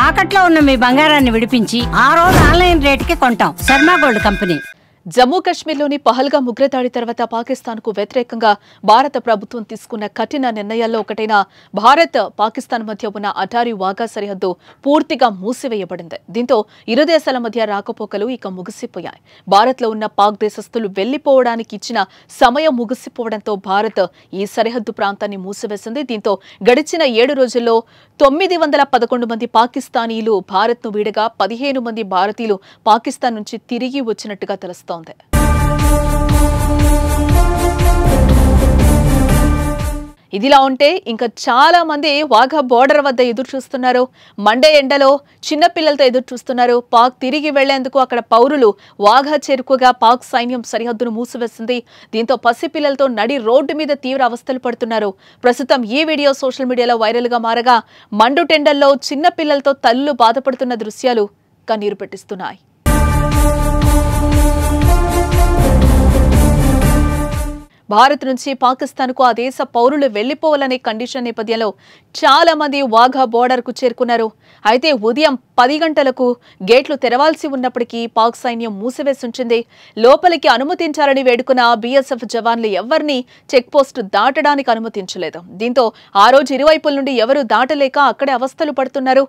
తాకట్లో ఉన్న మీ బంగారాన్ని విడిపించి ఆ రోజు ఆన్లైన్ రేటుకి కొంటాం. Sharma gold company. జమ్మూ కశ్మీర్లోని పహల్గామ్ ఉగ్రదాడి తర్వాత పాకిస్తాన్కు వ్యతిరేకంగా భారత ప్రభుత్వం తీసుకున్న కఠిన నిర్ణయాల్లో ఒకటైన భారత్ పాకిస్తాన్ మధ్య ఉన్న అటారీ వాఘా సరిహద్దు పూర్తిగా మూసివేయబడింది. దీంతో ఇరు దేశాల మధ్య రాకపోకలు ఇక ముగిసిపోయాయి. భారత్లో ఉన్న పాక్ దేశస్థులు వెళ్లిపోవడానికి ఇచ్చిన సమయం ముగిసిపోవడంతో భారత్ ఈ సరిహద్దు ప్రాంతాన్ని మూసివేసింది. దీంతో గడిచిన 7 రోజుల్లో 911 మంది పాకిస్తానీలు భారత్ను వీడగా 15 మంది భారతీయులు పాకిస్తాన్ నుంచి తిరిగి వచ్చినట్టుగా తెలుస్తోంది. ఇదిలా ఉంటే ఇంకా చాలా మంది వాఘా బోర్డర్ వద్ద ఎదురు చూస్తున్నారు. మండే ఎండలో చిన్నపిల్లలతో ఎదురు చూస్తున్నారు. పాక్ తిరిగి వెళ్లేందుకు అక్కడ పౌరులు వాఘా చేరుకోగా పాక్ సైన్యం సరిహద్దును మూసివేసింది. దీంతో పసిపిల్లలతో నడి రోడ్డు మీద తీవ్ర అవస్థలు పడుతున్నారు. ప్రస్తుతం ఈ వీడియో సోషల్ మీడియాలో వైరల్ గా మారగా మండుటెండల్లో చిన్నపిల్లలతో తల్లులు బాధపడుతున్న దృశ్యాలు కన్నీరు పెట్టిస్తున్నాయి. భారత్ నుంచి పాకిస్తాన్కు ఆ దేశ పౌరులు వెళ్లిపోవాలనే కండిషన్ నేపథ్యంలో చాలా మంది వాఘా బోర్డర్ కు చేరుకున్నారు. అయితే ఉదయం 10 గంటలకు గేట్లు తెరవాల్సి ఉన్నప్పటికీ పాక్ సైన్యం మూసివేసి ఉంచింది. లోపలికి అనుమతించాలని వేడుకున్న బీఎస్ఎఫ్ జవాన్లు ఎవరిని చెక్ పోస్ట్ దాటడానికి అనుమతించలేదు. దీంతో ఆ రోజు ఇరువైపుల నుండి ఎవరు దాటలేక అక్కడే అవస్థలు పడుతున్నారు.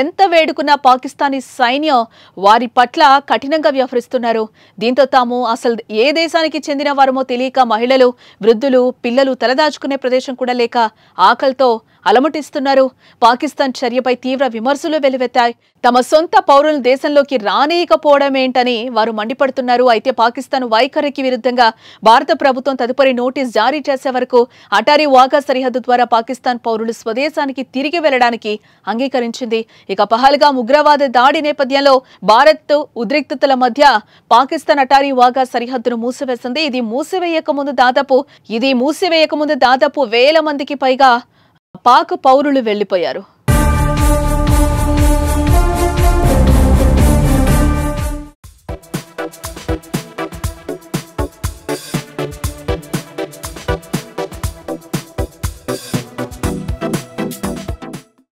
ఎంత వేడుకున్నా పాకిస్తానీ సైన్యం వారి పట్ల కఠినంగా వ్యవహరిస్తున్నారు. దీంతో తాము అసలు ఏ దేశానికి చెందిన వారమో తెలియక మహిళలు, వృద్ధులు, పిల్లలు తలదాచుకునే ప్రదేశం కూడా లేక ఆకలితో అలమటిస్తున్నారు. పాకిస్తాన్ చర్యపై తీవ్ర విమర్శలు వెల్లువెత్తాయి. తమ సొంత పౌరులను దేశంలోకి రానియకపోవడమేంటని వారు మండిపడుతున్నారు. అయితే పాకిస్తాన్ వైఖరికి విరుద్ధంగా భారత ప్రభుత్వం తదుపరి నోటీస్ జారీ చేసే వరకు అటారీ వాఘా సరిహద్దు ద్వారా పాకిస్తాన్ పౌరులు స్వదేశానికి తిరిగి వెళ్లడానికి అంగీకరించింది. ఇక పహల్గామ్ ఉగ్రవాద దాడి నేపథ్యంలో భారత్ ఉద్రిక్తతల మధ్య పాకిస్తాన్ అటారీ వాఘా సరిహద్దును మూసివేసింది. ఇది మూసివేయక ముందు దాదాపు 1000 మందికి పైగా పాక్ పౌరులు వెళ్లిపోయారు.